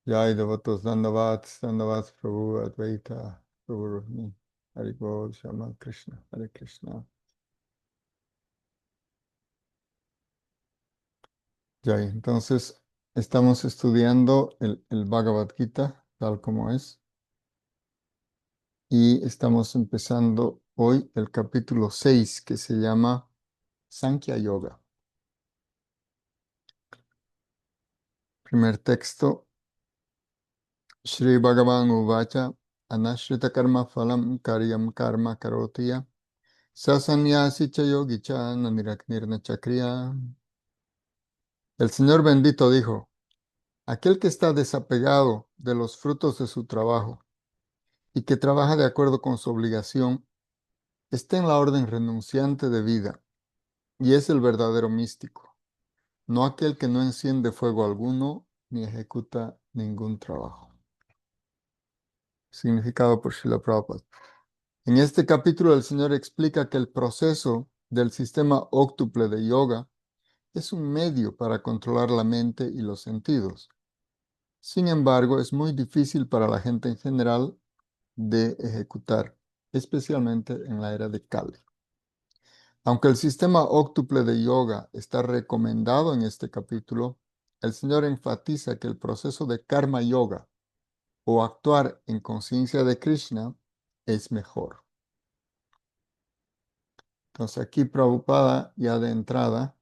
Jai devotos Dandavats Prabhu Advaita Prabhu Rumi Haribol Shama Krishna Hare Krishna. Jai, entonces estamos estudiando el Bhagavad Gita tal como es y estamos empezando hoy el capítulo 6 que se llama Sankhya Yoga. Primer texto, Shri Bhagavan Uvacha Anashrita Karma Phalam Karyam Karma Karotiya Sasanyasi cha yogi cha naniraknirna chakriya. El Señor bendito dijo, aquel que está desapegado de los frutos de su trabajo y que trabaja de acuerdo con su obligación, está en la orden renunciante de vida y es el verdadero místico, no aquel que no enciende fuego alguno ni ejecuta ningún trabajo. Significado por Srila Prabhupada. En este capítulo el Señor explica que el proceso del sistema óctuple de yoga es un medio para controlar la mente y los sentidos. Sin embargo, es muy difícil para la gente en general de ejecutar, especialmente en la era de Kali. Aunque el sistema óctuple de yoga está recomendado en este capítulo, el Señor enfatiza que el proceso de karma yoga o actuar en conciencia de Krishna es mejor. Entonces aquí Prabhupada ya de entrada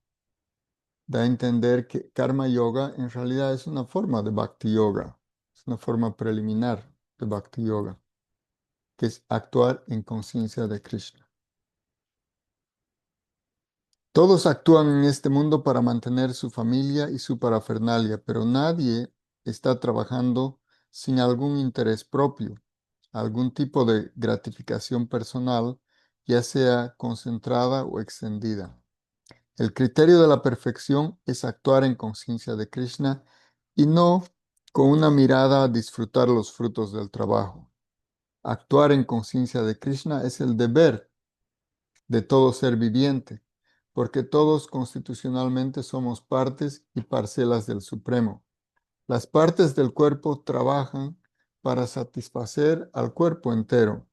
da a entender que karma yoga en realidad es una forma de bhakti yoga, es una forma preliminar de bhakti yoga, que es actuar en conciencia de Krishna. Todos actúan en este mundo para mantener su familia y su parafernalia, pero nadie está trabajando sin algún interés propio, algún tipo de gratificación personal, ya sea concentrada o extendida. El criterio de la perfección es actuar en conciencia de Krishna y no con una mirada a disfrutar los frutos del trabajo. Actuar en conciencia de Krishna es el deber de todo ser viviente, porque todos constitucionalmente somos partes y parcelas del Supremo. Las partes del cuerpo trabajan para satisfacer al cuerpo entero.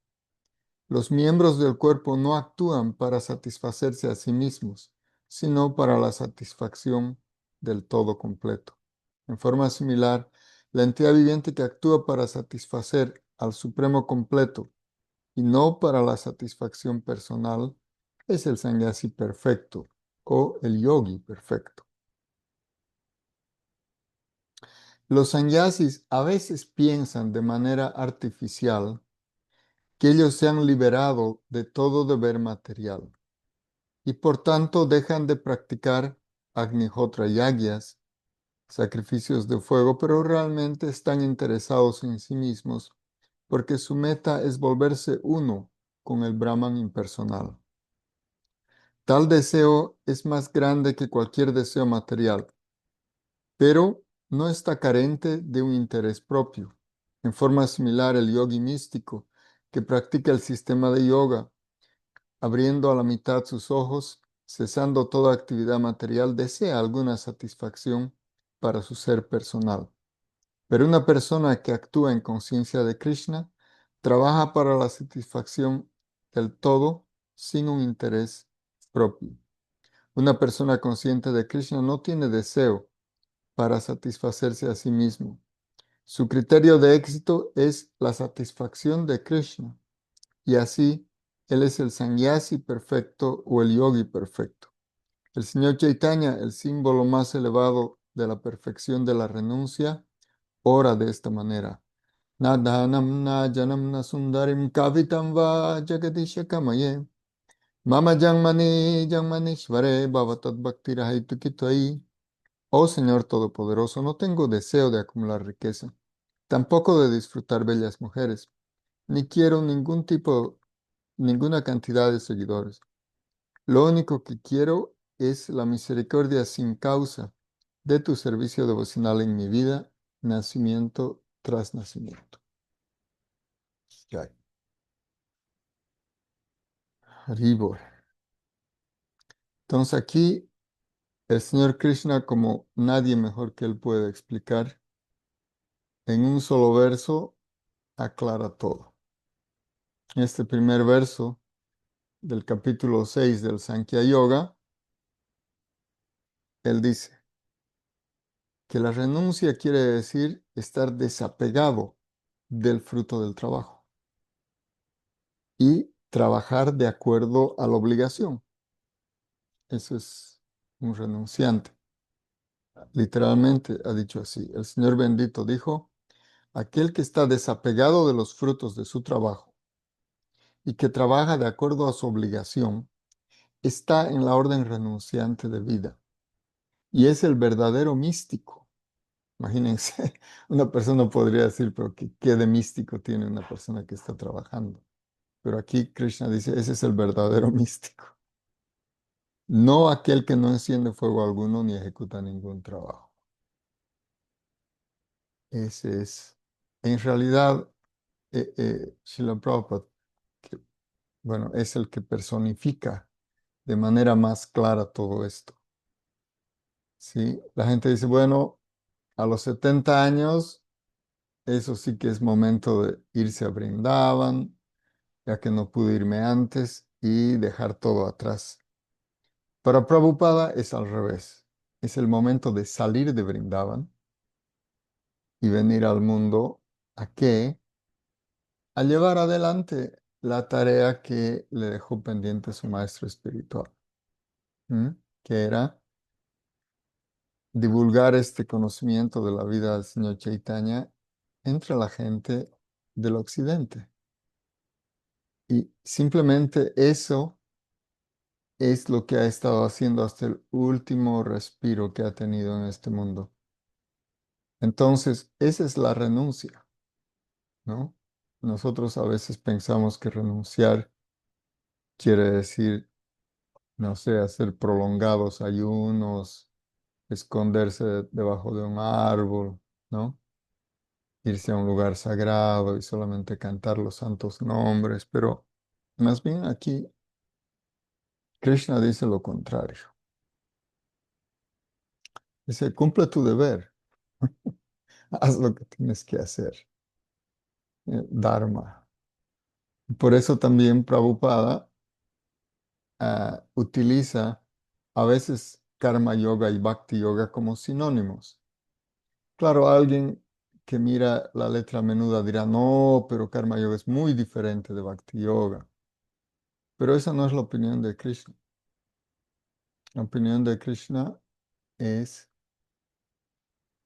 Los miembros del cuerpo no actúan para satisfacerse a sí mismos, sino para la satisfacción del todo completo. En forma similar, la entidad viviente que actúa para satisfacer al Supremo completo y no para la satisfacción personal es el sannyasi perfecto o el yogi perfecto. Los sannyasis a veces piensan de manera artificial que ellos se han liberado de todo deber material y por tanto dejan de practicar Agnihotra yagyas, sacrificios de fuego, pero realmente están interesados en sí mismos porque su meta es volverse uno con el Brahman impersonal. Tal deseo es más grande que cualquier deseo material, pero no está carente de un interés propio. En forma similar, el yogi místico que practica el sistema de yoga, abriendo a la mitad sus ojos, cesando toda actividad material, desea alguna satisfacción para su ser personal. Pero una persona que actúa en conciencia de Krishna trabaja para la satisfacción del todo sin un interés propio. Una persona consciente de Krishna no tiene deseo para satisfacerse a sí mismo. Su criterio de éxito es la satisfacción de Krishna y así él es el sannyasi perfecto o el yogi perfecto. El Señor Chaitanya, el símbolo más elevado de la perfección de la renuncia, ora de esta manera. Na dhanam na janam na sundarim kavitam va jagadisha kamaye. Mama Janmani Janmanishvare Bhavatat Bhakti Rahaitukitwai. Oh Señor Todopoderoso, no tengo deseo de acumular riqueza, tampoco de disfrutar bellas mujeres, ni quiero ninguna cantidad de seguidores. Lo único que quiero es la misericordia sin causa de tu servicio devocional en mi vida, nacimiento tras nacimiento. Jai. Haribol. Entonces aquí el Señor Krishna, como nadie mejor que él puede explicar, en un solo verso aclara todo. Este primer verso del capítulo 6 del Sankhya Yoga, él dice que la renuncia quiere decir estar desapegado del fruto del trabajo y trabajar de acuerdo a la obligación. Eso es un renunciante. Literalmente ha dicho así. El Señor bendito dijo, aquel que está desapegado de los frutos de su trabajo y que trabaja de acuerdo a su obligación, está en la orden renunciante de vida y es el verdadero místico. Imagínense, una persona podría decir, pero ¿qué de místico tiene una persona que está trabajando? Pero aquí Krishna dice, ese es el verdadero místico. No aquel que no enciende fuego alguno ni ejecuta ningún trabajo. Ese es, en realidad, Srila Prabhupada, que, bueno, es el que personifica de manera más clara todo esto. ¿Sí? La gente dice, bueno, a los 70 años, eso sí que es momento de irse a Brindavan, ya que no pude irme antes y dejar todo atrás. Para Prabhupada es al revés. Es el momento de salir de Brindavan y venir al mundo a qué? A llevar adelante la tarea que le dejó pendiente su maestro espiritual, ¿m? Que era divulgar este conocimiento de la vida del señor Chaitanya entre la gente del occidente. Y simplemente eso es lo que ha estado haciendo hasta el último respiro que ha tenido en este mundo. Entonces, esa es la renuncia, ¿no? Nosotros a veces pensamos que renunciar quiere decir, no sé, hacer prolongados ayunos, esconderse debajo de un árbol, ¿no? Irse a un lugar sagrado y solamente cantar los santos nombres, pero más bien aquí Krishna dice lo contrario. Dice, cumple tu deber, haz lo que tienes que hacer, Dharma. Por eso también Prabhupada utiliza a veces karma yoga y bhakti yoga como sinónimos. Claro, alguien que mira la letra menuda dirá, no, pero karma yoga es muy diferente de bhakti yoga. Pero esa no es la opinión de Krishna. La opinión de Krishna es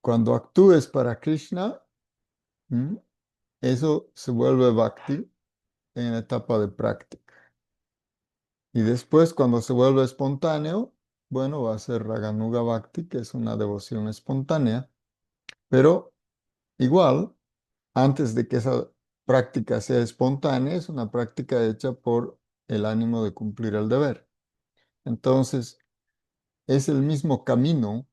cuando actúes para Krishna, ¿m? Eso se vuelve bhakti en la etapa de práctica. Y después, cuando se vuelve espontáneo, bueno, va a ser Raganuga Bhakti, que es una devoción espontánea, pero igual, antes de que esa práctica sea espontánea, es una práctica hecha por el ánimo de cumplir el deber. Entonces, es el mismo camino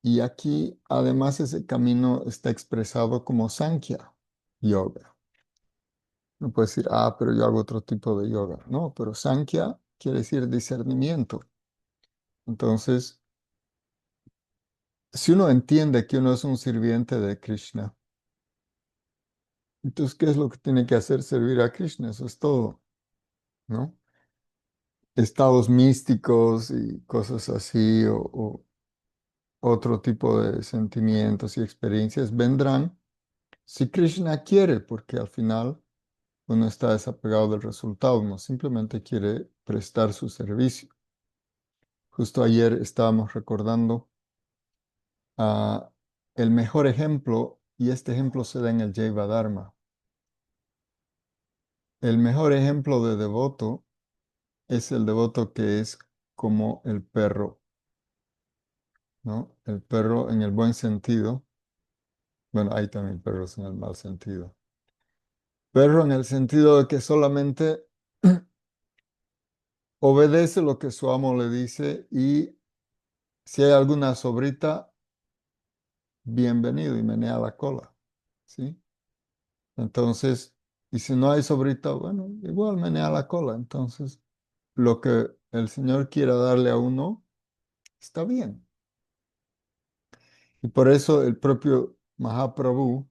y aquí, además, ese camino está expresado como Sankhya Yoga. No puedes decir, pero yo hago otro tipo de yoga. No, pero Sankhya quiere decir discernimiento. Entonces, si uno entiende que uno es un sirviente de Krishna, entonces, ¿qué es lo que tiene que hacer? Servir a Krishna, eso es todo, ¿no? Estados místicos y cosas así, o otro tipo de sentimientos y experiencias vendrán si Krishna quiere, porque al final uno está desapegado del resultado, uno simplemente quiere prestar su servicio. Justo ayer estábamos recordando a el mejor ejemplo, y este ejemplo se da en el Jaiva Dharma. El mejor ejemplo de devoto es el devoto que es como el perro, ¿no? El perro en el buen sentido. Bueno, hay también perros en el mal sentido. Perro en el sentido de que solamente obedece lo que su amo le dice y si hay alguna sobrita, bienvenido y menea la cola, ¿sí? Entonces, y si no hay sobrita, bueno, igual menea la cola. Entonces, lo que el Señor quiera darle a uno, está bien. Y por eso el propio Mahaprabhu,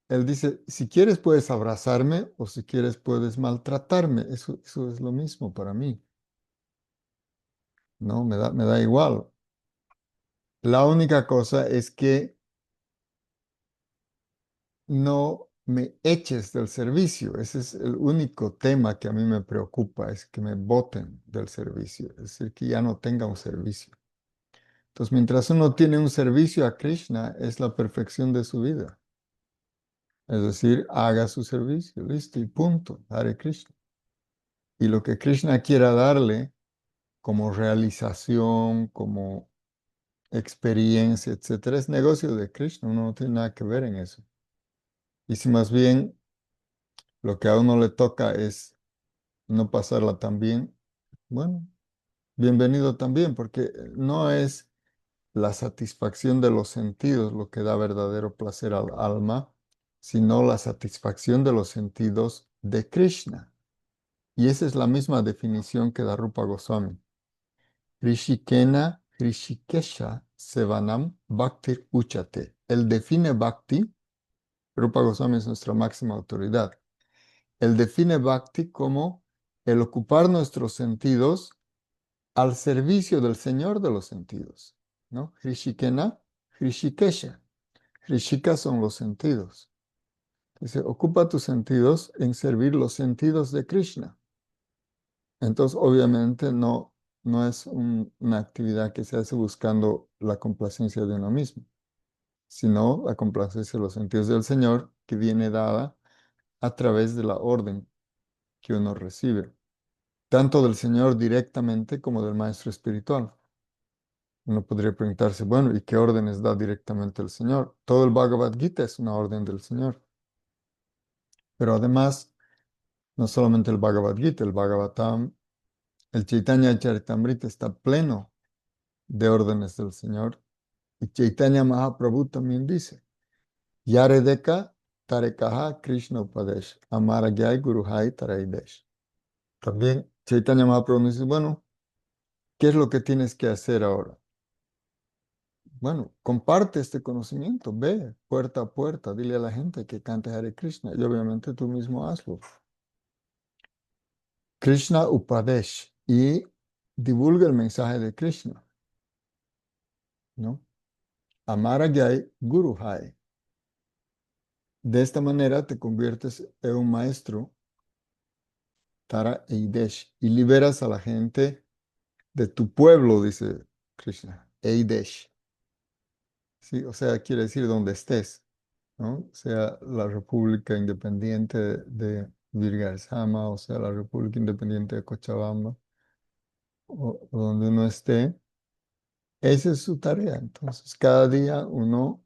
él dice, si quieres puedes abrazarme o si quieres puedes maltratarme. Eso es lo mismo para mí. No, me da igual. La única cosa es que no me eches del servicio. Ese es el único tema que a mí me preocupa, es que me boten del servicio, es decir, que ya no tenga un servicio. Entonces, mientras uno tiene un servicio a Krishna, es la perfección de su vida. Es decir, haga su servicio, listo, y punto, Hare Krishna. Y lo que Krishna quiera darle como realización, como experiencia, etcétera, es negocio de Krishna, uno no tiene nada que ver en eso. Y si más bien lo que a uno le toca es no pasarla tan bien, bueno, bienvenido también, porque no es la satisfacción de los sentidos lo que da verdadero placer al alma, sino la satisfacción de los sentidos de Krishna. Y esa es la misma definición que da Rupa Goswami. Rishikena Rishikesha Sevanam Bhaktir Uchate. Él define Bhakti, Rupa Goswami es nuestra máxima autoridad. Él define Bhakti como el ocupar nuestros sentidos al servicio del Señor de los sentidos, ¿no? Hrishikena, Hrishikesha. Hrishika son los sentidos. Dice, ocupa tus sentidos en servir los sentidos de Krishna. Entonces, obviamente, no es una actividad que se hace buscando la complacencia de uno mismo, sino la complacencia de los sentidos del Señor que viene dada a través de la orden que uno recibe, tanto del Señor directamente como del Maestro espiritual. Uno podría preguntarse, bueno, ¿y qué órdenes da directamente el Señor? Todo el Bhagavad Gita es una orden del Señor. Pero además, no solamente el Bhagavad Gita, el Bhagavatam, el Chaitanya Charitamrita está pleno de órdenes del Señor. Y Chaitanya Mahaprabhu también dice, Yaredeka Tarekaha Krishna Upadesh, Amaragyai Guruhai Taraidesh. También Chaitanya Mahaprabhu dice, bueno, ¿qué es lo que tienes que hacer ahora? Bueno, comparte este conocimiento, ve puerta a puerta, dile a la gente que cante Hare Krishna y obviamente tú mismo hazlo. Krishna Upadesh y divulga el mensaje de Krishna, ¿no? Amaragyai Guruhai. De esta manera te conviertes en un maestro, Tara Eidesh, y liberas a la gente de tu pueblo, dice Krishna, Eidesh. Sí, o sea, quiere decir donde estés, ¿no? Sea la República Independiente de Virgasama, o sea, la República Independiente de Cochabamba, o donde uno esté, esa es su tarea. Entonces, cada día uno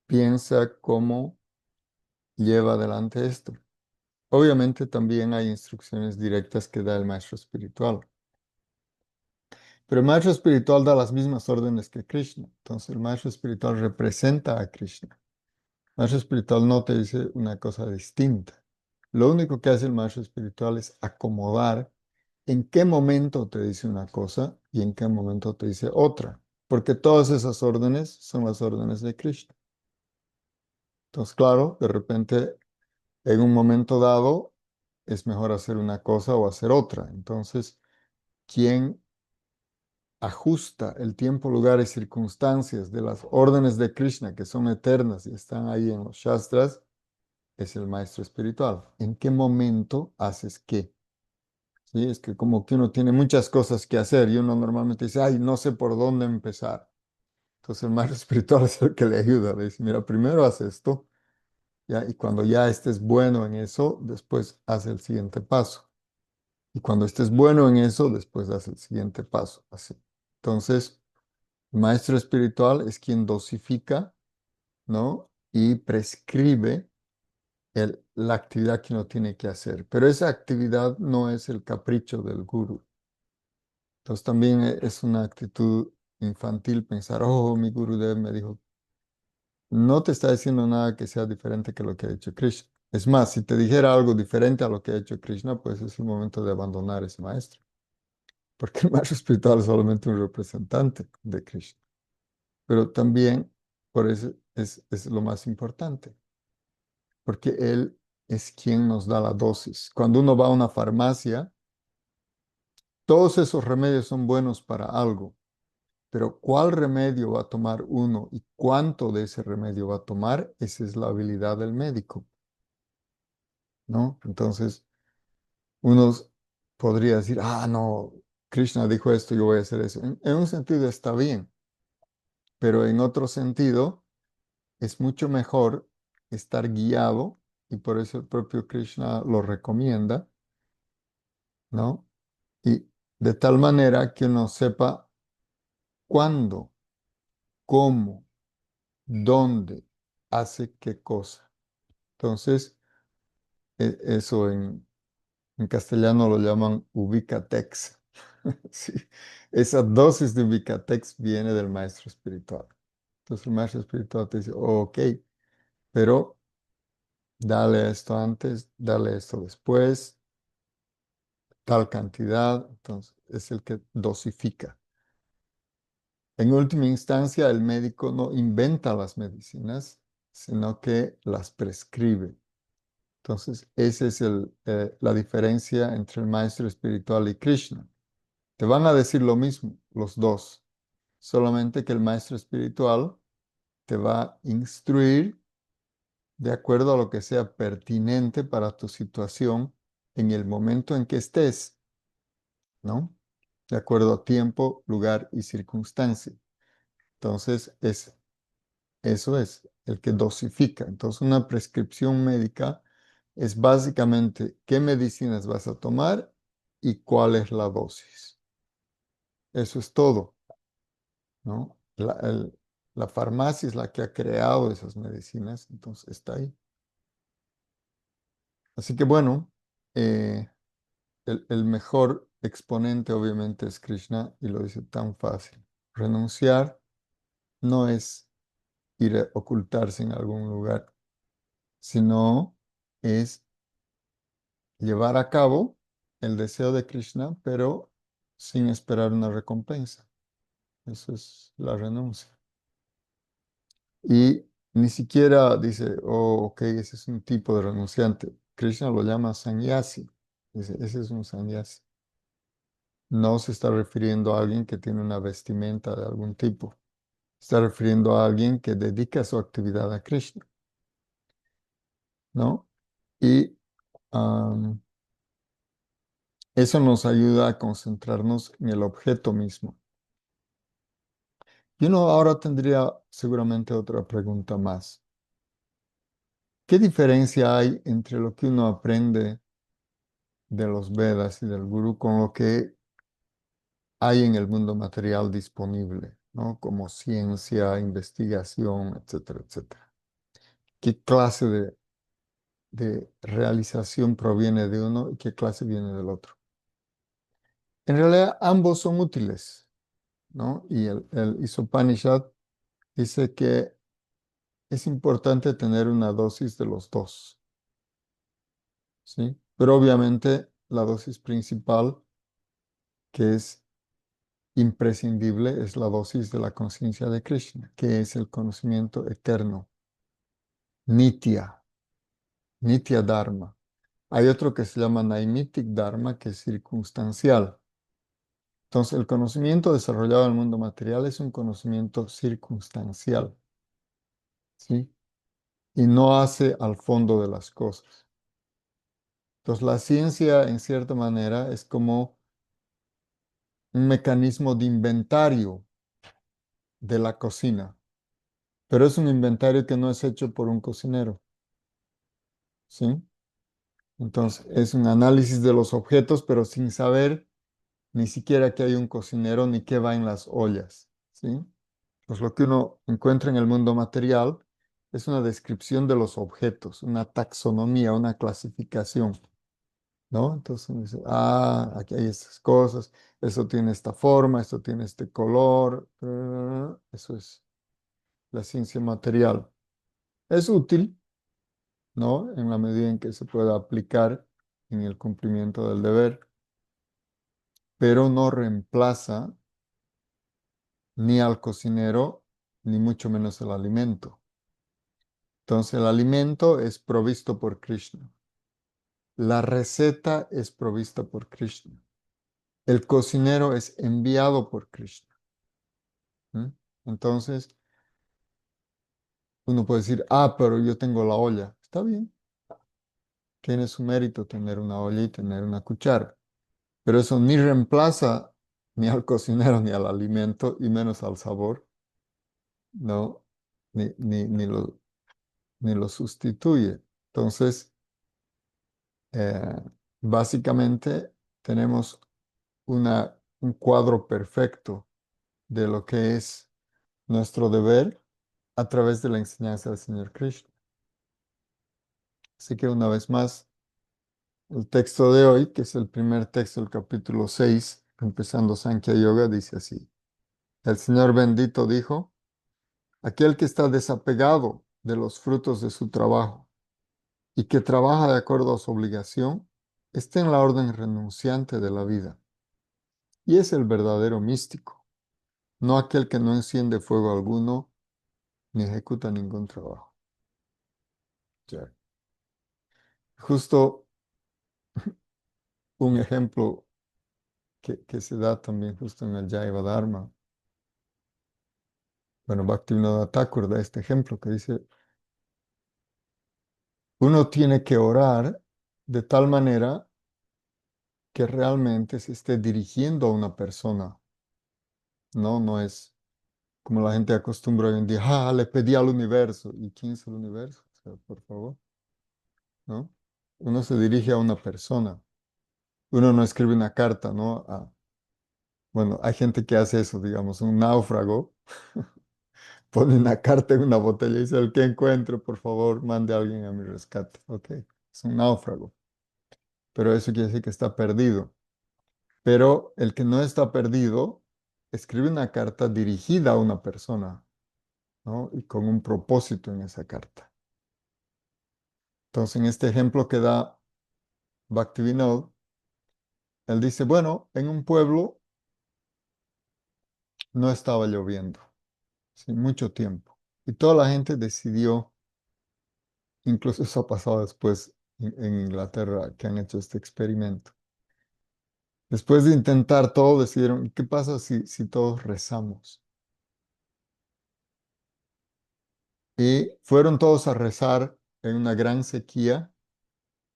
piensa cómo lleva adelante esto. Obviamente también hay instrucciones directas que da el maestro espiritual, pero el maestro espiritual da las mismas órdenes que Krishna. Entonces, el maestro espiritual representa a Krishna. Maestro espiritual no te dice una cosa distinta. Lo único que hace el maestro espiritual es acomodar en qué momento te dice una cosa y en qué momento te dice otra, porque todas esas órdenes son las órdenes de Krishna. Entonces, claro, de repente, en un momento dado, es mejor hacer una cosa o hacer otra. Entonces, quien ajusta el tiempo, lugar y circunstancias de las órdenes de Krishna, que son eternas y están ahí en los Shastras, es el maestro espiritual. ¿En qué momento haces qué? Sí, es que como que uno tiene muchas cosas que hacer y uno normalmente dice, ay, no sé por dónde empezar. Entonces el maestro espiritual es el que le ayuda. Le dice, mira, primero haz esto, ¿ya? Y cuando ya estés bueno en eso, después haz el siguiente paso. Y cuando estés bueno en eso, después haz el siguiente paso. Así. Entonces, el maestro espiritual es quien dosifica, ¿no? Y prescribe la actividad que uno tiene que hacer. Pero esa actividad no es el capricho del guru. Entonces también es una actitud infantil pensar, oh, mi Gurudev me dijo, no te está diciendo nada que sea diferente que lo que ha hecho Krishna. Es más, si te dijera algo diferente a lo que ha hecho Krishna, pues es el momento de abandonar ese maestro, porque el maestro espiritual es solamente un representante de Krishna. pero también por eso es lo más importante, porque Él es quien nos da la dosis. Cuando uno va a una farmacia, todos esos remedios son buenos para algo, pero ¿cuál remedio va a tomar uno y cuánto de ese remedio va a tomar? Esa es la habilidad del médico, ¿no? Entonces, uno podría decir, ah, no, Krishna dijo esto, yo voy a hacer eso. En un sentido está bien, pero en otro sentido es mucho mejor estar guiado, y por eso el propio Krishna lo recomienda, ¿no? Y de tal manera que uno sepa cuándo, cómo, dónde hace qué cosa. Entonces, eso en castellano lo llaman ubicatex. Sí. Esa dosis de ubicatex viene del maestro espiritual. Entonces el maestro espiritual te dice, "Oh, ok, pero dale esto antes, dale esto después, tal cantidad". Entonces es el que dosifica. En última instancia, el médico no inventa las medicinas, sino que las prescribe. Entonces, esa es la diferencia entre el maestro espiritual y Krishna. Te van a decir lo mismo, los dos, solamente que el maestro espiritual te va a instruir de acuerdo a lo que sea pertinente para tu situación en el momento en que estés, ¿no? De acuerdo a tiempo, lugar y circunstancia. Entonces, eso es el que dosifica. Entonces, una prescripción médica es básicamente qué medicinas vas a tomar y cuál es la dosis. Eso es todo, ¿no? La farmacia es la que ha creado esas medicinas, entonces está ahí. Así que bueno, eh, el mejor exponente obviamente es Krishna y lo dice tan fácil. Renunciar no es ir a ocultarse en algún lugar, sino es llevar a cabo el deseo de Krishna, pero sin esperar una recompensa. Eso es la renuncia. Y ni siquiera dice, oh, ok, ese es un tipo de renunciante. Krishna lo llama sannyasi. Dice, ese es un sannyasi. No se está refiriendo a alguien que tiene una vestimenta de algún tipo. Está refiriendo a alguien que dedica su actividad a Krishna, ¿no? Y am, eso nos ayuda a concentrarnos en el objeto mismo. Y uno ahora tendría seguramente otra pregunta más. ¿Qué diferencia hay entre lo que uno aprende de los Vedas y del Gurú con lo que hay en el mundo material disponible, ¿no? Como ciencia, investigación, etcétera, etcétera? ¿Qué clase de realización proviene de uno y qué clase viene del otro? En realidad, ambos son útiles, ¿no? Y el Isopanishad dice que es importante tener una dosis de los dos, ¿sí? Pero obviamente la dosis principal, que es imprescindible, es la dosis de la conciencia de Krishna, que es el conocimiento eterno, Nitya, Nitya Dharma. Hay otro que se llama Naimitic Dharma, que es circunstancial. Entonces, el conocimiento desarrollado en el mundo material es un conocimiento circunstancial, ¿sí? Y no hace al fondo de las cosas. Entonces, la ciencia, en cierta manera, es como un mecanismo de inventario de la cocina, pero es un inventario que no es hecho por un cocinero, ¿sí? Entonces, es un análisis de los objetos, pero sin saber ni siquiera que hay un cocinero ni qué va en las ollas, ¿sí? Pues lo que uno encuentra en el mundo material es una descripción de los objetos, una taxonomía, una clasificación, ¿no? Entonces uno dice, ah, aquí hay estas cosas, eso tiene esta forma, esto tiene este color, eso es la ciencia material. Es útil, ¿no? En la medida en que se pueda aplicar en el cumplimiento del deber, pero no reemplaza ni al cocinero ni mucho menos el alimento. Entonces el alimento es provisto por Krishna. La receta es provista por Krishna. El cocinero es enviado por Krishna. ¿Mm? Entonces uno puede decir, pero yo tengo la olla. Está bien, tiene su mérito tener una olla y tener una cuchara. Pero eso ni reemplaza ni al cocinero ni al alimento y menos al sabor, ¿no? Ni lo sustituye. Entonces, eh, básicamente tenemos un cuadro perfecto de lo que es nuestro deber a través de la enseñanza del Señor Krishna. Así que una vez más, el texto de hoy, que es el primer texto del capítulo 6, empezando Sankhya Yoga, dice así. El Señor bendito dijo, aquel que está desapegado de los frutos de su trabajo y que trabaja de acuerdo a su obligación, está en la orden renunciante de la vida. Y es el verdadero místico, no aquel que no enciende fuego alguno ni ejecuta ningún trabajo. Ya. Justo un ejemplo que se da también justo en el Jaiva Dharma. Bueno, Bhaktivinoda Thakur da este ejemplo que dice, uno tiene que orar de tal manera que realmente se esté dirigiendo a una persona, ¿no? No es como la gente acostumbra hoy en día, le pedí al universo. ¿Y quién es el universo? O sea, por favor, ¿no? Uno se dirige a una persona. Uno no escribe una carta, ¿no? Bueno, hay gente que hace eso, digamos, un náufrago pone una carta en una botella y dice, el que encuentre, por favor, mande a alguien a mi rescate. Ok, es un náufrago, pero eso quiere decir que está perdido. Pero el que no está perdido escribe una carta dirigida a una persona, ¿no? Y con un propósito en esa carta. Entonces, en este ejemplo que da Bhaktivinoda, él dice, bueno, en un pueblo no estaba lloviendo, ¿sí? Mucho tiempo. Y toda la gente decidió, incluso eso ha pasado después en Inglaterra, que han hecho este experimento. Después de intentar todo, decidieron, ¿qué pasa si todos rezamos? Y fueron todos a rezar en una gran sequía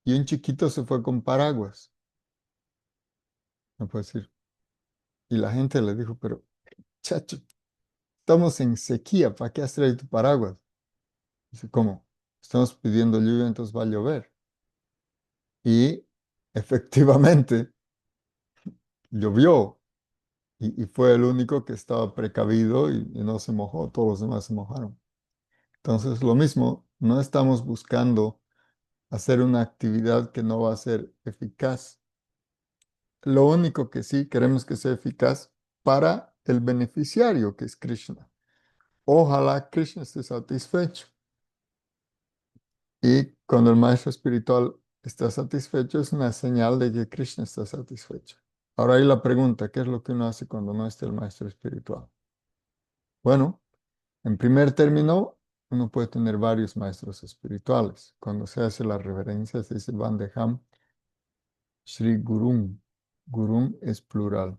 y un chiquito se fue con paraguas. No puedo decir. Y la gente le dijo, pero chacho, estamos en sequía, ¿para qué has traído tu paraguas? Dice, ¿cómo? Estamos pidiendo lluvia, entonces va a llover. Y efectivamente llovió y fue el único que estaba precavido y no se mojó, todos los demás se mojaron. Entonces, lo mismo, no estamos buscando hacer una actividad que no va a ser eficaz. Lo único que sí queremos que sea eficaz para el beneficiario, que es Krishna. Ojalá Krishna esté satisfecho. Y cuando el maestro espiritual está satisfecho, es una señal de que Krishna está satisfecho. Ahora hay la pregunta, ¿qué es lo que uno hace cuando no está el maestro espiritual? Bueno, en primer término, uno puede tener varios maestros espirituales. Cuando se hace la reverencia, se dice Vandeham Shri Gurum. Gurum es plural.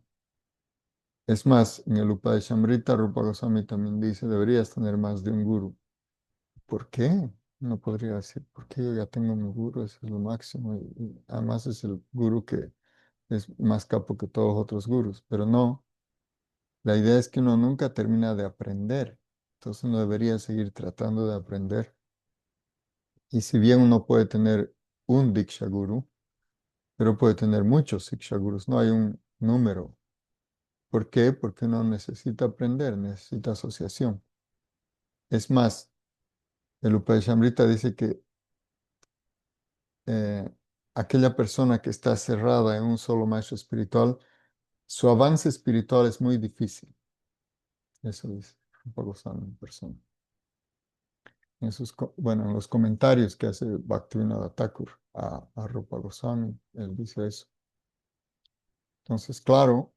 Es más, en el Upadeshamrita, Rupa Goswami también dice, deberías tener más de un guru. ¿Por qué? No podría decir, porque yo ya tengo mi guru, ese es lo máximo. Y además es el guru que es más capo que todos los otros gurus. Pero no, la idea es que uno nunca termina de aprender. Entonces uno debería seguir tratando de aprender. Y si bien uno puede tener un Diksha Guru, pero puede tener muchos Siksha Gurus, no hay un número. ¿Por qué? Porque uno necesita aprender, necesita asociación. Es más, el Upadeshamrita dice que eh, aquella persona que está cerrada en un solo maestro espiritual, su avance espiritual es muy difícil. Eso dice Rupa Goswami en persona. Bueno, en los comentarios que hace Bhaktivinoda Thakur a Rupa Goswami, él dice eso. Entonces, claro,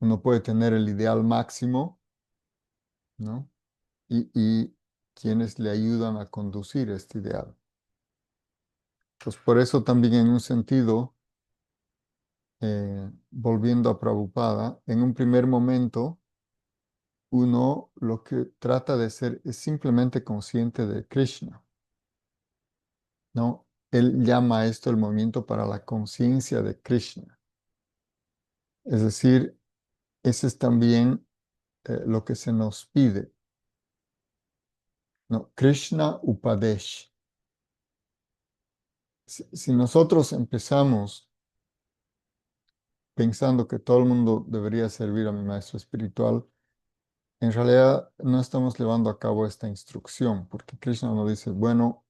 uno puede tener el ideal máximo ¿no? Y quienes le ayudan a conducir este ideal. Pues por eso también en un sentido, volviendo a Prabhupada, en un primer momento uno lo que trata de ser es simplemente consciente de Krishna, ¿no? Él llama a esto el movimiento para la conciencia de Krishna. Es decir, ese es también lo que se nos pide, ¿no? Krishna Upadesh. Si nosotros empezamos pensando que todo el mundo debería servir a mi maestro espiritual, en realidad no estamos llevando a cabo esta instrucción, porque Krishna nos dice, bueno,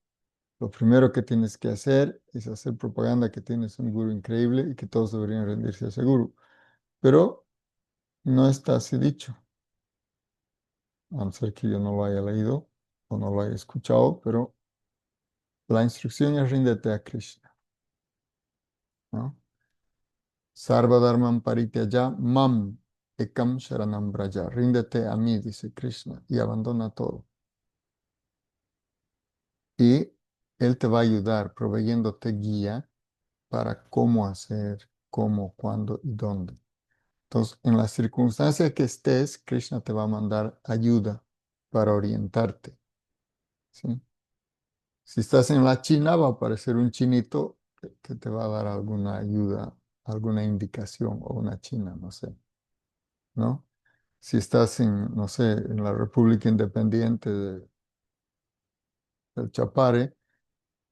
lo primero que tienes que hacer es hacer propaganda que tienes un gurú increíble y que todos deberían rendirse a ese gurú. Pero no está así dicho, a no ser que yo no lo haya leído o no lo haya escuchado, pero la instrucción es ríndete a Krishna, ¿no? Sarva Dharmam Parityaya Mam Ekam Sharanam Braja. Ríndete a mí, dice Krishna, y abandona todo. Y Él te va a ayudar proveyéndote guía para cómo hacer, cómo, cuándo y dónde. Entonces, en la circunstancia que estés, Krishna te va a mandar ayuda para orientarte, ¿sí? Si estás en la China, va a aparecer un chinito que te va a dar alguna ayuda, alguna indicación, o una china, no sé, ¿no? Si estás en, no sé, en la República Independiente del Chapare,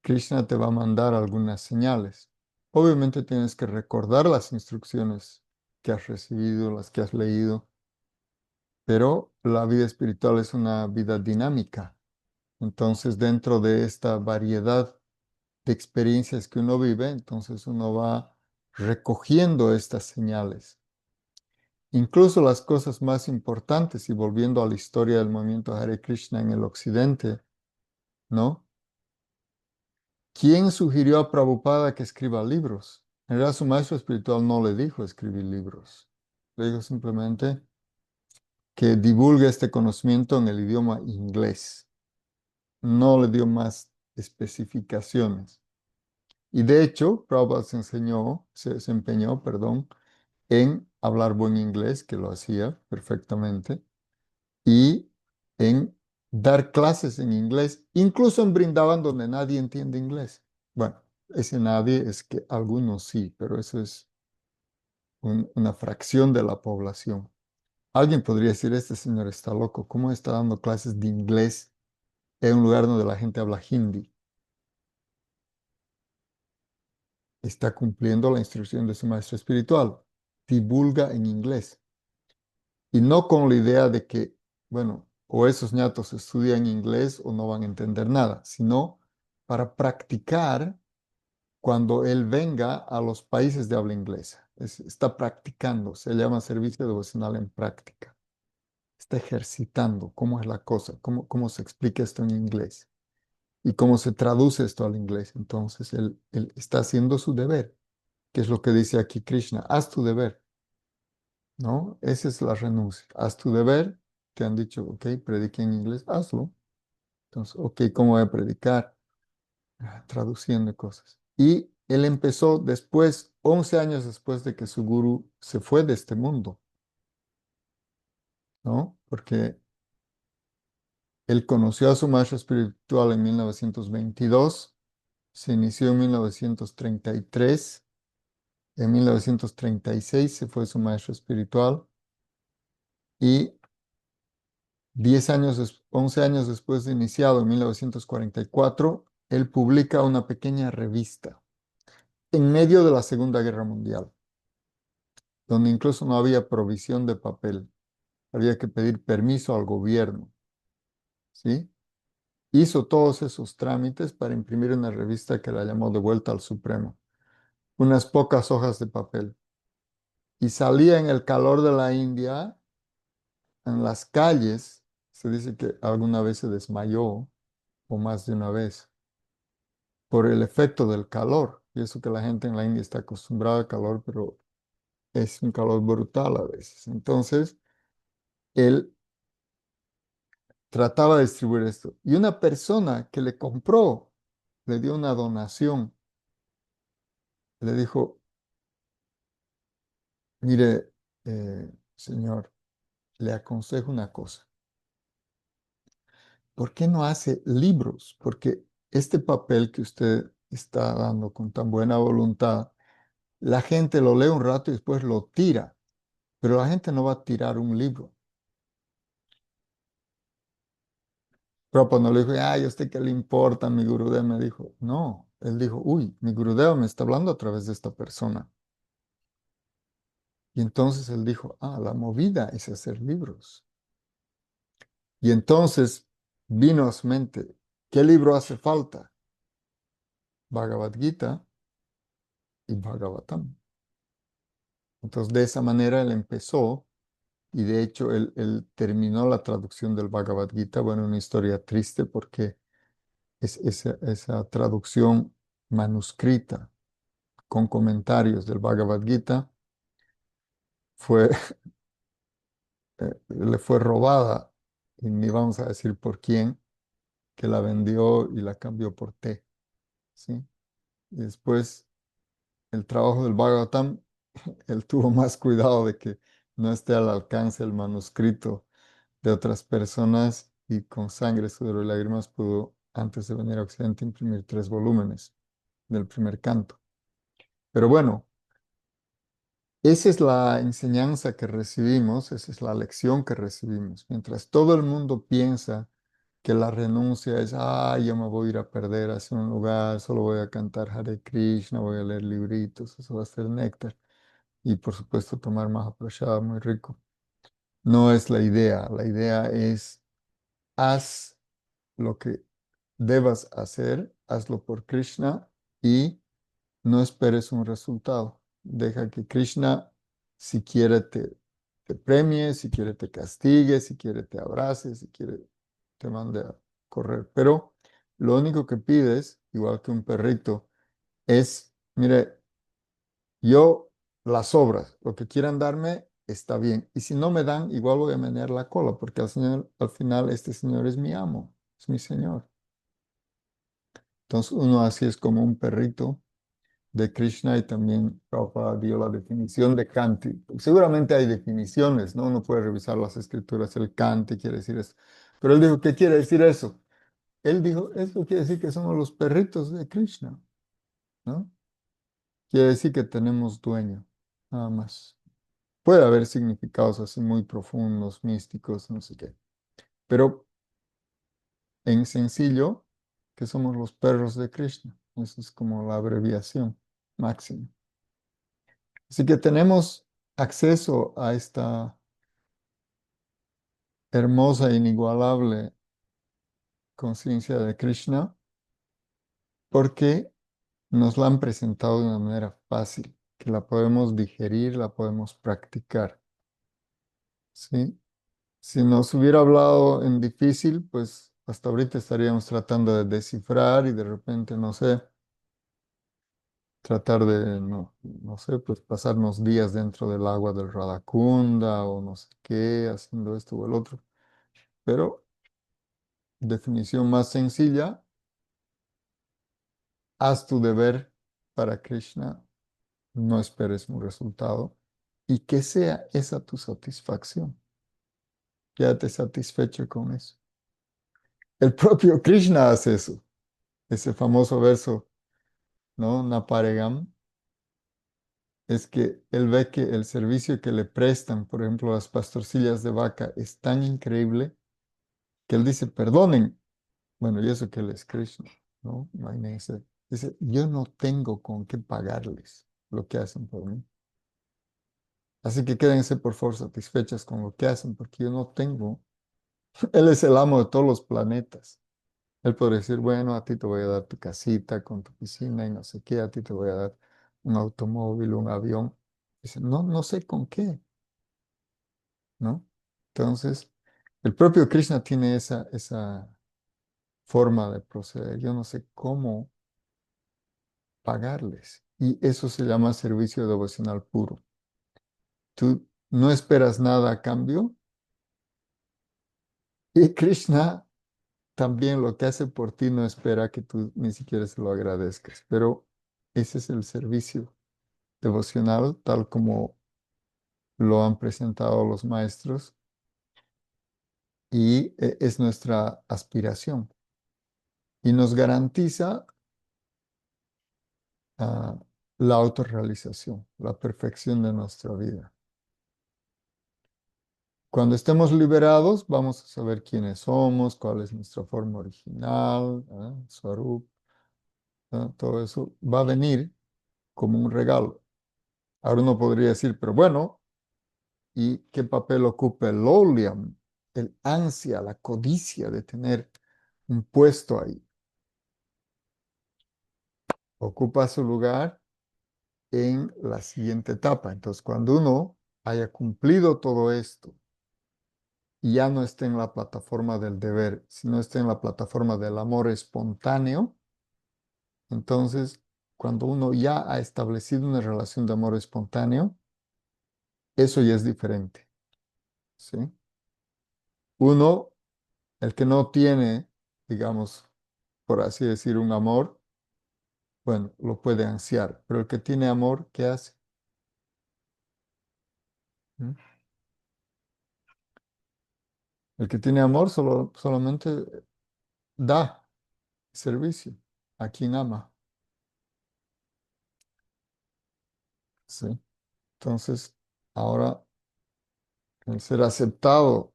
Krishna te va a mandar algunas señales. Obviamente tienes que recordar las instrucciones que has recibido, las que has leído, pero la vida espiritual es una vida dinámica. Entonces, dentro de esta variedad de experiencias que uno vive, entonces uno va recogiendo estas señales. Incluso las cosas más importantes, y volviendo a la historia del movimiento Hare Krishna en el occidente, ¿no? ¿Quién sugirió a Prabhupada que escriba libros? En realidad su maestro espiritual no le dijo escribir libros. Le dijo simplemente que divulgue este conocimiento en el idioma inglés. No le dio más especificaciones. Y de hecho, Prabhupada se empeñó, perdón, en hablar buen inglés, que lo hacía perfectamente, y en dar clases en inglés, incluso en Brindavan donde nadie entiende inglés. Bueno, ese nadie es que algunos sí, pero eso es una fracción de la población. Alguien podría decir, este señor está loco, ¿cómo está dando clases de inglés en un lugar donde la gente habla hindi? Está cumpliendo la instrucción de su maestro espiritual. Divulga en inglés. Y no con la idea de que, bueno, o esos ñatos estudian inglés o no van a entender nada, sino para practicar cuando él venga a los países de habla inglesa. Está practicando, se llama servicio devocional en práctica. Está ejercitando cómo es la cosa, cómo se explica esto en inglés y cómo se traduce esto al inglés. Entonces, él está haciendo su deber, que es lo que dice aquí Krishna, haz tu deber, ¿no? Esa es la renuncia. Haz tu deber, te han dicho, ok, predique en inglés, hazlo. Entonces, ok, ¿cómo voy a predicar? Traduciendo cosas. Y él empezó después, 11 años después de que su gurú se fue de este mundo, ¿no? Porque él conoció a su maestro espiritual en 1922, se inició en 1933, en 1936 se fue su maestro espiritual y 11 años después de iniciado, en 1944, él publica una pequeña revista en medio de la Segunda Guerra Mundial, donde incluso no había provisión de papel. Había que pedir permiso al gobierno, ¿sí? Hizo todos esos trámites para imprimir una revista que la llamó De vuelta al Supremo. Unas pocas hojas de papel. Y salía en el calor de la India, en las calles. Se dice que alguna vez se desmayó, o más de una vez, por el efecto del calor. Y eso que la gente en la India está acostumbrada al calor, pero es un calor brutal a veces. Entonces, él trataba de distribuir esto. Y una persona que le compró, le dio una donación, le dijo, mire, señor, le aconsejo una cosa. ¿Por qué no hace libros? Porque este papel que usted está dando con tan buena voluntad, la gente lo lee un rato y después lo tira, pero la gente no va a tirar un libro. Prabhupada no le dijo, ay, ¿a usted qué le importa? Mi Gurudev me dijo, no, él dijo, uy, mi Gurudev me está hablando a través de esta persona. Y entonces él dijo, ah, la movida es hacer libros. Y entonces vino a su mente, ¿qué libro hace falta? Bhagavad Gita y Bhagavatam. Entonces de esa manera él empezó y de hecho él terminó la traducción del Bhagavad Gita. Bueno, una historia triste porque esa traducción manuscrita con comentarios del Bhagavad Gita fue, le fue robada, y ni vamos a decir por quién, que la vendió y la cambió por té, ¿sí? Y después el trabajo del Bhagavatam, él tuvo más cuidado de que no esté al alcance el manuscrito de otras personas y con sangre, sudor y lágrimas pudo, antes de venir a Occidente, imprimir 3 volúmenes del primer canto. Pero bueno, esa es la enseñanza que recibimos, esa es la lección que recibimos. Mientras todo el mundo piensa que la renuncia es, yo me voy a ir a perder hacia un lugar, solo voy a cantar Hare Krishna, voy a leer libritos, eso va a ser néctar. Y por supuesto tomar Mahaprasada muy rico. No es la idea es haz lo que debas hacer, hazlo por Krishna y no esperes un resultado. Deja que Krishna, si quiere, te premie, si quiere, te castigue, si quiere, te abrace, si quiere, te mande a correr. Pero lo único que pides, igual que un perrito, es, mire, yo las obras, lo que quieran darme, está bien. Y si no me dan, igual voy a menear la cola, porque al final este señor es mi amo, es mi señor. Entonces uno así es como un perrito de Krishna y también Prabhupada dio la definición de Kanti. Seguramente hay definiciones, ¿no? Uno puede revisar las escrituras, el Kanti quiere decir eso. Pero él dijo, ¿qué quiere decir eso? Él dijo, eso quiere decir que somos los perritos de Krishna, ¿no? Quiere decir que tenemos dueño, nada más. Puede haber significados así muy profundos, místicos, no sé qué. Pero en sencillo, que somos los perros de Krishna. Eso es como la abreviación máxima. Así que tenemos acceso a esta hermosa e inigualable conciencia de Krishna porque nos la han presentado de una manera fácil, que la podemos digerir, la podemos practicar. ¿Sí? Si nos hubiera hablado en difícil, pues hasta ahorita estaríamos tratando de descifrar y de repente, no sé, tratar de, no sé, pues pasarnos días dentro del agua del Radhakunda o no sé qué, haciendo esto o el otro. Pero definición más sencilla, haz tu deber para Krishna, no esperes un resultado y que sea esa tu satisfacción. Quédate satisfecho con eso. El propio Krishna hace eso. Ese famoso verso, ¿no? Naparegam, es que él ve que el servicio que le prestan, por ejemplo, las pastorcillas de vaca, es tan increíble que él dice, perdonen. Bueno, y eso que él es Krishna, ¿no? Imagínense. Dice, yo no tengo con qué pagarles lo que hacen por mí. Así que quédense por favor satisfechas con lo que hacen, porque yo no tengo. Él es el amo de todos los planetas. Él podría decir, bueno, a ti te voy a dar tu casita con tu piscina y no sé qué, a ti te voy a dar un automóvil, un avión. Dice, no, no sé con qué, ¿no? Entonces, el propio Krishna tiene esa forma de proceder. Yo no sé cómo pagarles. Y eso se llama servicio devocional puro. Tú no esperas nada a cambio, Y Krishna también lo que hace por ti no espera que tú ni siquiera se lo agradezcas, pero ese es el servicio devocional tal como lo han presentado los maestros y es nuestra aspiración y nos garantiza ah, la autorrealización, la perfección de nuestra vida. Cuando estemos liberados, vamos a saber quiénes somos, cuál es nuestra forma original, Swarup, todo eso va a venir como un regalo. Ahora uno podría decir, pero bueno, ¿y qué papel ocupa el lowliam, el ansia, la codicia de tener un puesto ahí? Ocupa su lugar en la siguiente etapa. Entonces, cuando uno haya cumplido todo esto y ya no esté en la plataforma del deber, sino esté en la plataforma del amor espontáneo, entonces, cuando uno ya ha establecido una relación de amor espontáneo, eso ya es diferente, ¿sí? Uno, el que no tiene, digamos, por así decir, un amor, bueno, lo puede ansiar, pero el que tiene amor, ¿qué hace? ¿Mm? El que tiene amor solamente da servicio a quien ama, ¿sí? Entonces, ahora el ser aceptado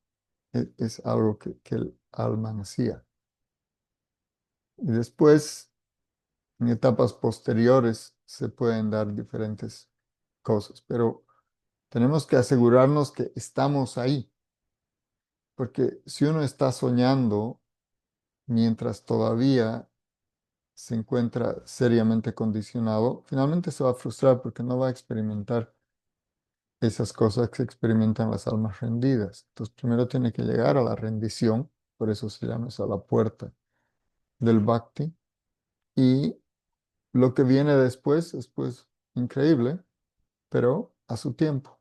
es algo que el alma ansía. Y después, en etapas posteriores, se pueden dar diferentes cosas, pero tenemos que asegurarnos que estamos ahí, porque si uno está soñando mientras todavía se encuentra seriamente condicionado, finalmente se va a frustrar porque no va a experimentar esas cosas que experimentan las almas rendidas. Entonces, primero tiene que llegar a la rendición, por eso se llama esa la puerta del bhakti, y lo que viene después es pues increíble, pero a su tiempo,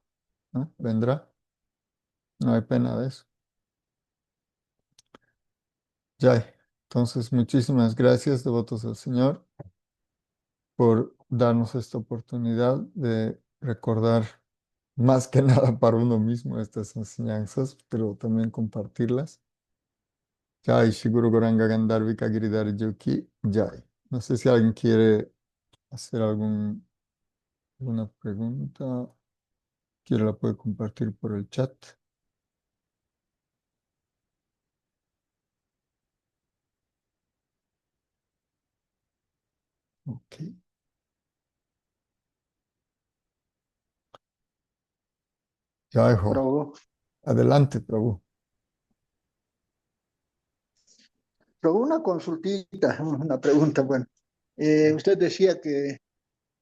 ¿no? Vendrá, no hay pena de eso. Ya, entonces muchísimas gracias, devotos del Señor, por darnos esta oportunidad de recordar más que nada para uno mismo estas enseñanzas, pero también compartirlas. Jai, Shiguru Goranga Gandharvika Giridhari Yuki, Jai. No sé si alguien quiere hacer alguna pregunta, quiere la puede compartir por el chat. Ok. Jai Ho. Prabhu, Adelante, Prabhu. Prabhu, una consultita, una pregunta, bueno. Usted decía que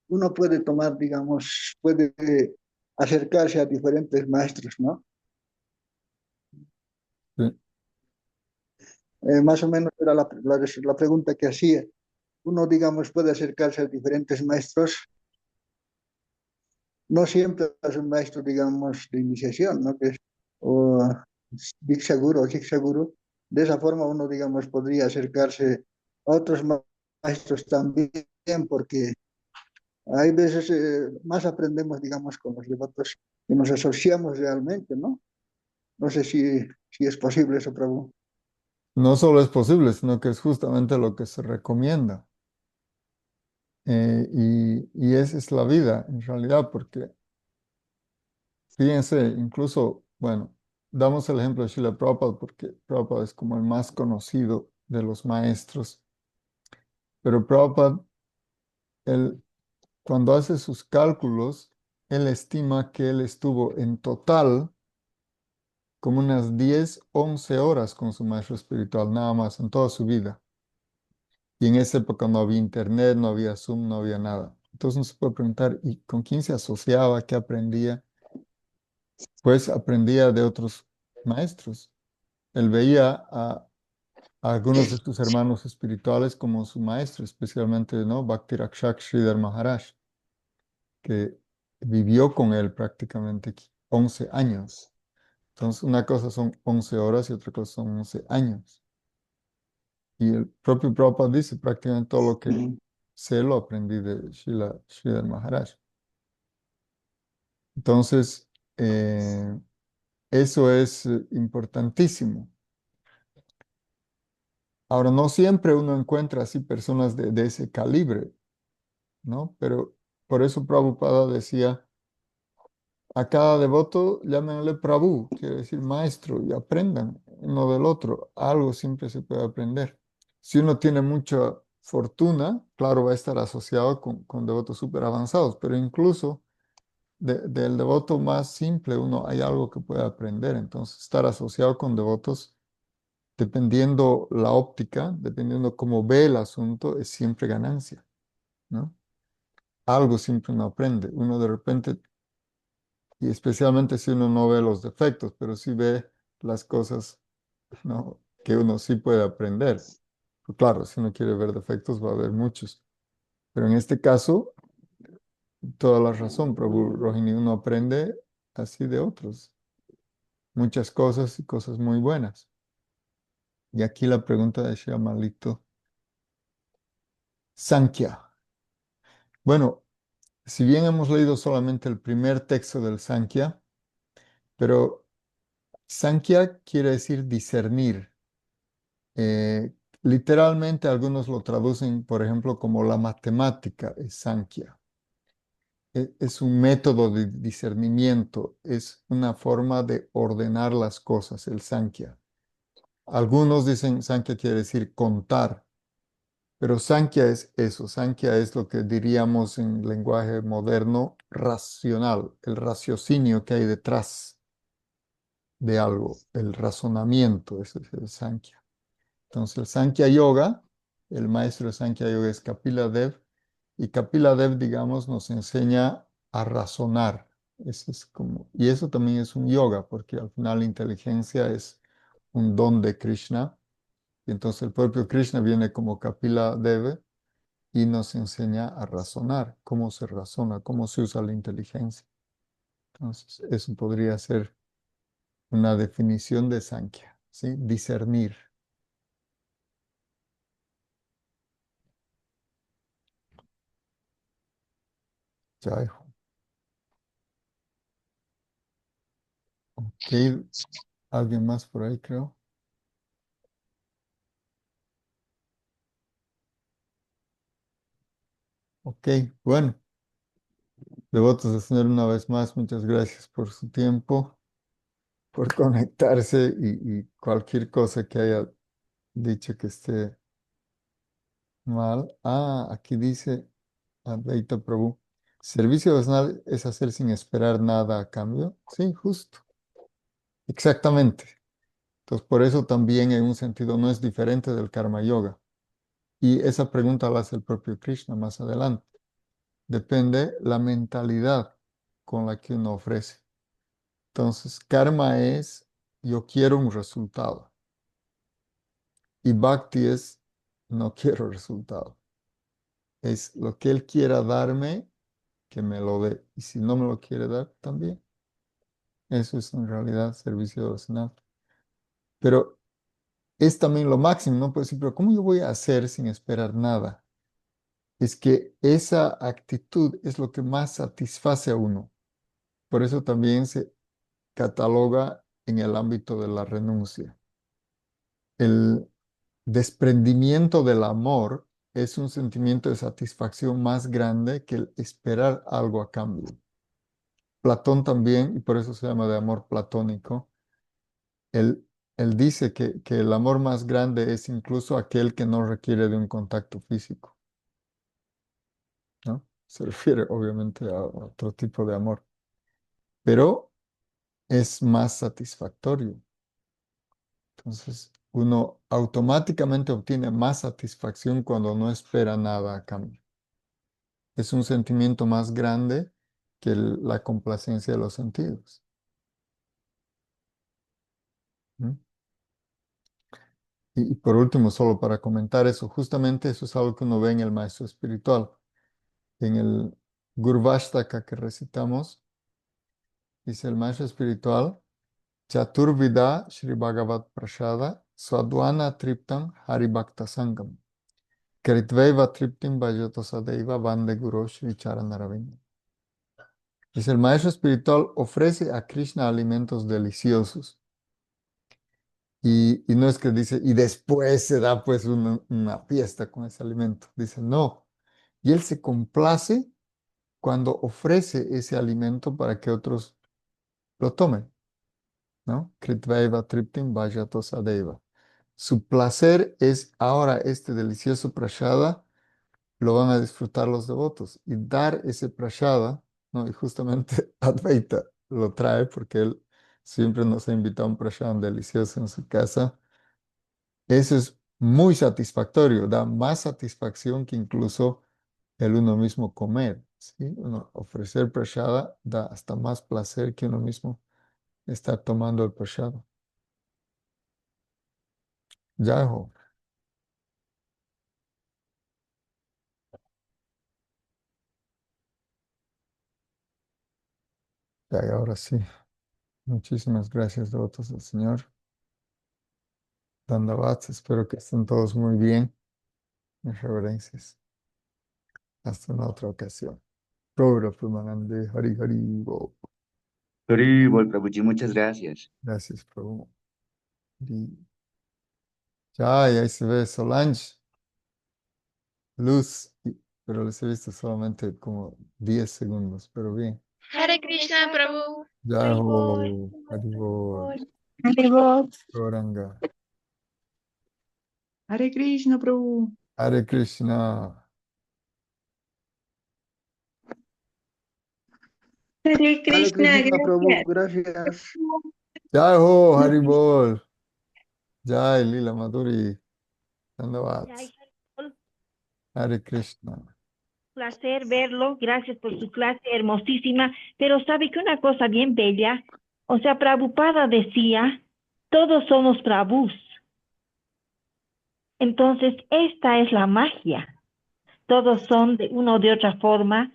uno puede tomar, digamos, puede acercarse a diferentes maestros, ¿no? Sí. Más o menos era la pregunta que hacía. Uno, digamos, puede acercarse a diferentes maestros, no siempre es un maestro, digamos, de iniciación, ¿no? Que es o Diksha Guru o Shiksha Guru. De esa forma uno, digamos, podría acercarse a otros maestros también, porque hay veces más aprendemos, digamos, con los devotos que nos asociamos realmente, ¿no? No sé si es posible eso, Prabhu. No solo es posible, sino que es justamente lo que se recomienda. Y esa es la vida, en realidad, porque fíjense, incluso, bueno, damos el ejemplo de Srila Prabhupada, porque Prabhupada es como el más conocido de los maestros, pero Prabhupada, él, cuando hace sus cálculos, él estima que él estuvo en total como unas 10 11 horas con su maestro espiritual, nada más, en toda su vida. Y en esa época no había internet, no había Zoom, no había nada. Entonces uno se puede preguntar, ¿y con quién se asociaba? ¿Qué aprendía? Pues aprendía de otros maestros. Él veía a algunos de sus hermanos espirituales como su maestro, especialmente, ¿no? Bhakti Rakshak Sridhar Maharaj, que vivió con él prácticamente 11 años. Entonces, una cosa son 11 horas y otra cosa son 11 años. Y el propio Prabhupada dice, prácticamente todo lo que Ujú. sé lo aprendí de Sridhar Maharaj. Entonces, eso es importantísimo. Ahora, no siempre uno encuentra así personas de ese calibre, ¿no? Pero por eso Prabhupada decía, a cada devoto llámenle Prabhu, quiere decir maestro, y aprendan uno del otro. Algo siempre se puede aprender. Si uno tiene mucha fortuna, claro, va a estar asociado con devotos súper avanzados, pero incluso del devoto más simple, uno hay algo que puede aprender. Entonces, estar asociado con devotos, dependiendo la óptica, dependiendo cómo ve el asunto, es siempre ganancia, ¿no? Algo siempre uno aprende. Uno de repente, y especialmente si uno no ve los defectos, pero sí ve las cosas, ¿no? Que uno sí puede aprender. Pues claro, si uno quiere ver defectos, va a haber muchos. Pero en este caso, toda la razón, Prabhu Rohini, uno aprende así de otros, muchas cosas y cosas muy buenas. Y aquí la pregunta de Shyamalito, Sankhya. Bueno, si bien hemos leído solamente el primer texto del Sankhya, pero Sankhya quiere decir discernir. Eh, Literalmente algunos lo traducen, por ejemplo, como la matemática es Sankhya. Es un método de discernimiento, es una forma de ordenar las cosas, el Sankhya. Algunos dicen Sankhya quiere decir contar, pero Sankhya es eso, Sankhya es lo que diríamos en lenguaje moderno racional, el raciocinio que hay detrás de algo, el razonamiento, ese es el Sankhya. Entonces, el Sankhya Yoga, el maestro de Sankhya Yoga es Kapila Dev, y Kapila Dev, digamos, nos enseña a razonar. Eso es como, y eso también es un yoga, porque al final la inteligencia es un don de Krishna, y entonces el propio Krishna viene como Kapila Dev y nos enseña a razonar, cómo se razona, cómo se usa la inteligencia. Entonces, eso podría ser una definición de Sankhya, ¿sí? Discernir. Ya, ok, alguien más por ahí, creo. Ok, bueno, devotos del Señor, una vez más, muchas gracias por su tiempo, por conectarse y cualquier cosa que haya dicho que esté mal. Ah, aquí dice Advaita Prabhu, servicio devocional es hacer sin esperar nada a cambio. Sí, justo, exactamente. Entonces, por eso también en un sentido no es diferente del karma yoga. Y esa pregunta la hace el propio Krishna más adelante. Depende la mentalidad con la que uno ofrece. Entonces, karma es yo quiero un resultado y bhakti es no quiero resultado. Es lo que él quiera darme, que me lo dé. Y si no me lo quiere dar, también. Eso es en realidad servicio devocional. Pero es también lo máximo, ¿no? Pues sí, pero ¿cómo yo voy a hacer sin esperar nada? Es que esa actitud es lo que más satisface a uno. Por eso también se cataloga en el ámbito de la renuncia. El desprendimiento del amor es un sentimiento de satisfacción más grande que el esperar algo a cambio. Platón también, y por eso se llama de amor platónico, él, él dice que el amor más grande es incluso aquel que no requiere de un contacto físico, ¿no? Se refiere obviamente a otro tipo de amor, pero es más satisfactorio. Entonces, uno automáticamente obtiene más satisfacción cuando no espera nada a cambio. Es un sentimiento más grande que la complacencia de los sentidos. ¿Mm? Y por último, solo para comentar eso, justamente eso es algo que uno ve en el maestro espiritual. En el Gurvashtaka que recitamos, dice el maestro espiritual, Chaturvida Shri Bhagavat Prasada Swadvana Triptam Haribhakta Sangam. Kritveva Triptim Bhajato Sadeiva Vande Guru Shri Charanaravinda. Dice, el maestro espiritual ofrece a Krishna alimentos deliciosos. Y no es que dice, y después se da pues una fiesta con ese alimento. Dice, no. Y él se complace cuando ofrece ese alimento para que otros lo tomen, ¿no? Kritvaiva triptim bhajato sadeva. Su placer es ahora este delicioso prashada, lo van a disfrutar los devotos. Y dar ese prashada, ¿no? Y justamente Advaita lo trae porque él siempre nos ha invitado a un prashada delicioso en su casa. Eso es muy satisfactorio, da más satisfacción que incluso el uno mismo comer, ¿sí? Ofrecer prashada da hasta más placer que uno mismo estar tomando el prashada. Ya, hijo. Ya, y ahora sí. Muchísimas gracias, devotos del Señor. Dandavats, espero que estén todos muy bien. Mis reverencias. Hasta una otra ocasión. Prabhupada Premanande, Hari Hari Bo. Haribol, Prabhuji, muchas gracias. Gracias, Prabhu. Ya, y ahí se ve Solange. Luz, pero les he visto solamente como 10 segundos, pero bien. Hare Krishna, Prabhu. Ya, Haribol. Haribol, Haribol. Gauranga. Hare Krishna, Prabhu. Hare Krishna. Hare Hare Krishna, Krishna, Prabhu, gracias. gracias. Jai Ho, Haribol. Jai Lila Madhuri. Dandavad. Ay, Haribol, Hare Krishna. placer verlo, gracias por su clase hermosísima, pero sabe que una cosa bien bella, o sea, Prabhupada decía, todos somos Prabhus. Entonces, esta es la magia. Todos son de una o de otra forma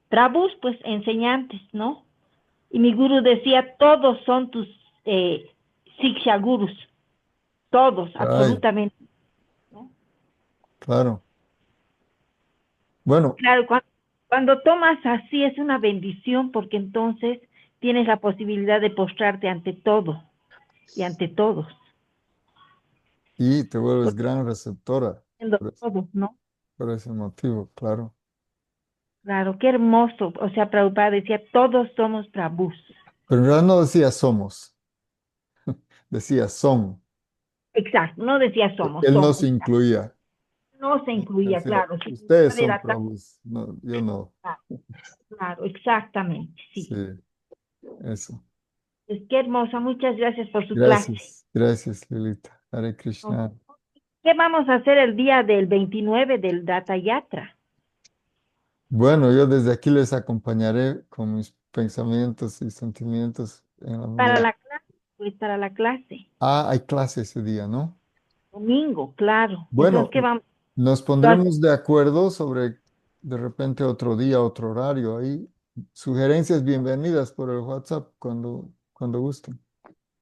Prabhus, pues enseñantes, ¿no? Y mi guru decía, todos son tus Siksha gurus, todos, Jai, absolutamente. claro. Bueno, Claro, cuando tomas así es una bendición porque entonces tienes la posibilidad de postrarte ante todo y ante todos, y te vuelves gran receptora haciendo por todo, ¿no? por ese motivo, claro. Claro, qué hermoso. O sea, Prabhupada decía, todos somos Prabhus. Pero en realidad no decía somos, decía son. Exacto, no decía somos, Él no son. se incluía. No se incluía, Decía, claro. Su ustedes finalidad son era tan Prabhus, no, yo no. claro, exactamente, Sí, sí. eso. Pues qué hermosa, muchas gracias por su clase. Gracias, Lilita. Hare Krishna. ¿Qué vamos a hacer el día del 29 del Data Yatra? Bueno, yo desde aquí les acompañaré con mis pensamientos y sentimientos en la Para medida. la clase, pues para la clase. Ah, hay clase ese día, ¿no? Domingo, claro. Bueno, Entonces, ¿qué vamos? nos pondremos de acuerdo sobre de repente otro día, otro horario. Ahí sugerencias bienvenidas por el WhatsApp cuando gusten.